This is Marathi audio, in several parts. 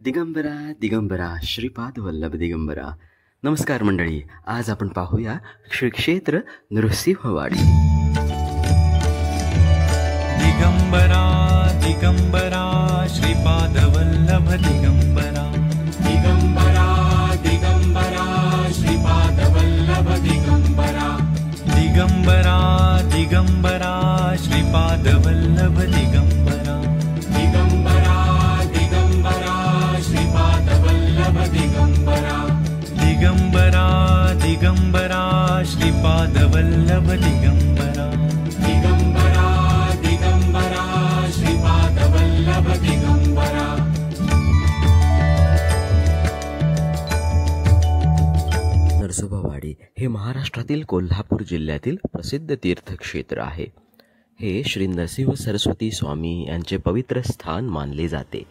दिगंबरा दिगंबरा श्रीपाद वल्लभ दिगंबरा. नमस्कार मंडळी, आज आपण पाहूया श्री क्षेत्र नृसिंहवाडी. दिगंबरा दिगंबरा श्रीपाद वल्लभ दिगंबरा. दिगंबरा दिगंबरा श्रीपाद वल्लभ दिगंबरा. दिगंबरा दिगंबरा श्रीपाद वल्लभ दिगंबरा. दिगंबरा दिगंबरा श्रीपाद वल्लभ दिगंबरा. दिगंबरा दिगंबरा श्रीपाद वल्लभ दिगंबरा. दिगंबरा दिगंबरा श्रीपाद वल्लभ दिगंबरा. नरसोबावाडी हे महाराष्ट्रातील कोल्हापूर जिल्ह्यातील प्रसिद्ध तीर्थक्षेत्र आहे. हे श्री नरसिंह सरस्वती स्वामी यांचे पवित्र स्थान मानले जाते,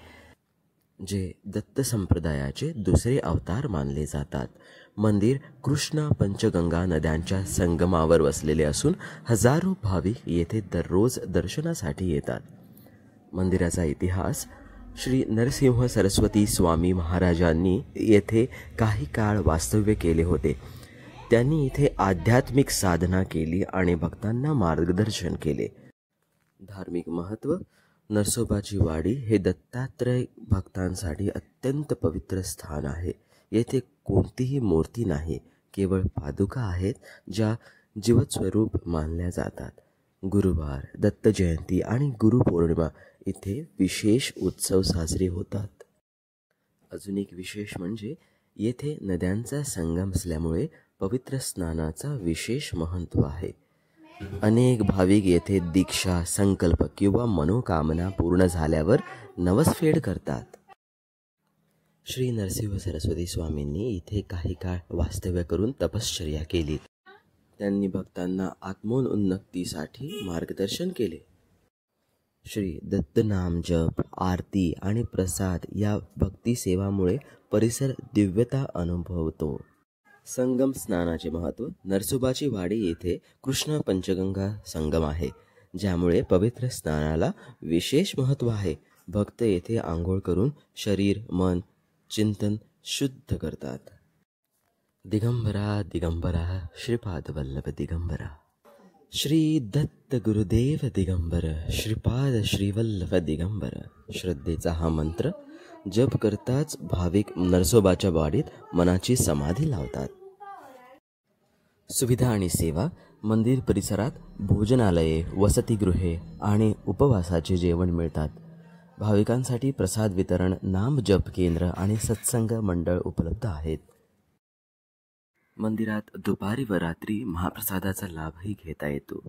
जे दत्त संप्रदायाचे दुसरे अवतार मानले जातात. मंदिर कृष्णा पंचगंगा नद्यांच्या संगमावर वसलेले असून हजारो भाविक येथे दररोज दर्शनासाठी येतात. मंदिराचा इतिहास: श्री नरसिंह सरस्वती स्वामी महाराजांनी येथे काही काळ वास्तव्य केले होते. त्यांनी इथे आध्यात्मिक साधना केली आणि भक्तांना मार्गदर्शन केले. धार्मिक महत्त्व: नरसोबाची वाडी हे दत्तात्रय भक्तांसाठी अत्यंत पवित्र स्थान आहे. येथे कोणतीही मूर्ती नाही, केवळ पादुका आहेत ज्या जीवत स्वरूप मानल्या जातात. गुरुवार, दत्त जयंती आणि गुरुपौर्णिमा इथे विशेष उत्सव साजरे होतात. अजून एक विशेष म्हणजे येथे नद्यांचा संगम असल्यामुळे पवित्र स्नानाचा विशेष महत्त्व आहे. अनेक भाविक येथे दीक्षा, संकल्प किंवा मनोकामना पूर्ण झाल्यावर नवसफेड करतात. श्री नरसिंह सरस्वती स्वामींनी इथे काही काळ वास्तव्य करून तपश्चर्या केली. त्यांनी भक्तांना आत्मोन्नतीसाठी मार्गदर्शन केले. श्री दत्त नाम जप, आरती आणि प्रसाद या भक्ती सेवामुळे परिसर दिव्यता अनुभवतो. संगम स्नानाचे महत्त्व: नरसोबाची वाडी येथे कृष्ण पंचगंगा संगम आहे, ज्यामुळे पवित्र स्नानाला विशेष महत्त्व आहे. भक्त येथे आंघोळ करून शरीर, मन, चिंतन शुद्ध करतात. दिगंबरा दिगंबरा श्रीपाद वल्लभ दिगंबरा. श्री दत्त गुरुदेव दिगंबर श्रीपाद श्रीवल्लभ दिगंबर. श्रद्धेचा हा मंत्र जप करताच भाविक नरसोबाच्या वाडीत मनाची समाधी लावतात. सुविधा आणि सेवा: मंदिर परिसरात भोजनालये, वसतिगृहे आणि उपवासाचे जेवण मिळतात. भाविकांसाठी प्रसाद वितरण, नाम जप केंद्र आणि सत्संग मंडळ उपलब्ध आहेत. मंदिरात दुपारी व रात्री महाप्रसादाचा लाभही घेता येतो.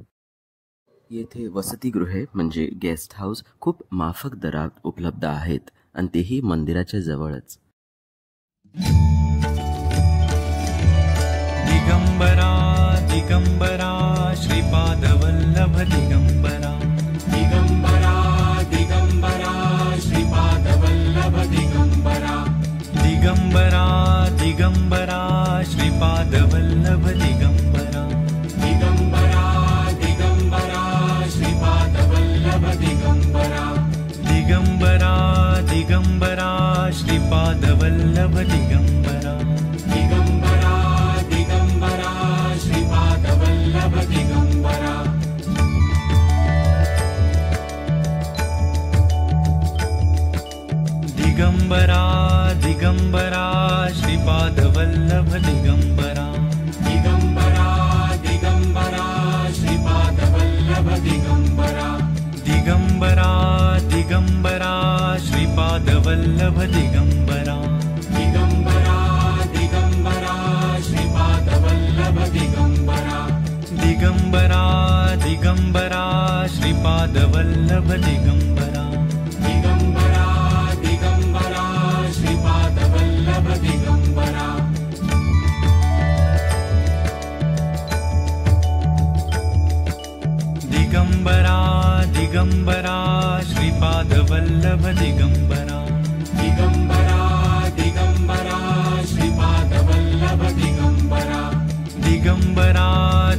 येथे वसतिगृहे म्हणजे गेस्ट हाऊस खूप माफक दरात उपलब्ध आहेत आणि तेही मंदिराच्या जवळच. दिगंबरा दिगंबरा श्रीपाद वल्लभ दिगंबरा. दिगंबरा दिगंबरा श्रीपाद वल्लभ दिगंबरा. दिगंबरा दिगंबरा श्रीपाद वल्लभ दिगंबरा. दिगंबरा दिगंबरा श्रीपाद वल्लभ दिगंबरा. दिगंबरा दिगंबरा श्रीपाद वल्लभ दिगंबरा. दिगंबरा दिगंबरा श्रीपाद वल्लभ दिगंबरा. दिगंबरा दिगंबरा श्रीपाद वल्लभ दिगंबरा. दिगंबरा दिगंबरा श्रीपाद वल्लभ दिगंबरा. दिगंबरा दिगंबरा श्रीपाद वल्लभ दिगंबरा. दिगंबरा दिगंबरा श्रीपाद वल्लभ दिगंबरा. दिगंबरा दिगंबरा श्रीपाद वल्लभ दिगंबरा. दिगंबरा दिगंबरा श्रीपाद वल्लभ दिगंबरा. दिगंबरा दिगंबरा श्रीपाद वल्लभ दिगंबरा. दिगंबरा दिगंबरा श्रीपाद वल्लभ दिगंबरा. दिगंबरा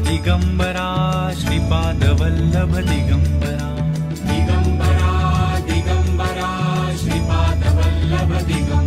दिगंबरा श्रीपाद वल्लभ दिगंबरा. दिगंबरा दिगंबरा श्रीपाद वल्लभ दिगंबरा.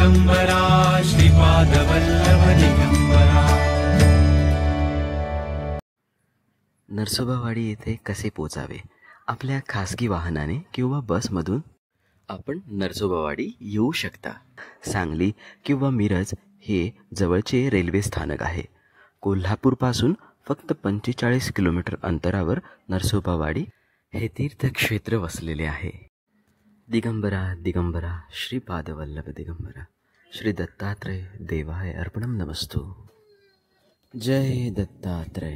दिगंबरा श्रीपादवल्लभ दिगंबरा. नरसोबावाडी येथे कसे पोचावे? आपल्या खासगी वाहनाने किंवा बसमधून आपण नरसोबावाडी येऊ शकता. सांगली किंवा मिरज हे जवळचे रेल्वे स्थानक आहे. कोल्हापूरपासून फक्त 45 किलोमीटर अंतरावर नरसोबावाडी हे तीर्थक्षेत्र वसलेले आहे. दिगंबरा दिगंबरा श्रीपादवल्लभ दिगंबरा. श्री दत्तात्रय देवाय अर्पणम नमस्तु. जय दत्तात्रय.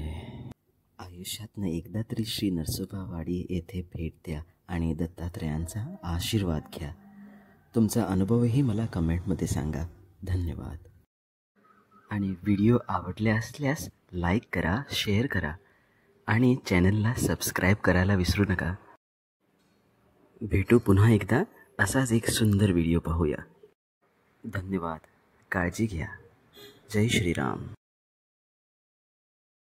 आयुष्यातनं एकदा तरी श्री नरसोबावाडी येथे भेट द्या आणि दत्तात्रयांचा आशीर्वाद घ्या. तुमचा अनुभवही मला कमेंटमध्ये सांगा. धन्यवाद. आणि व्हिडिओ आवडले असल्यास लाईक करा, शेअर करा आणि चॅनलला सबस्क्राईब करायला विसरू नका. भेटू पुन्हा एकदा असाच एक सुंदर व्हिडिओ पाहूया. धन्यवाद. काळजी घ्या. जय श्रीराम.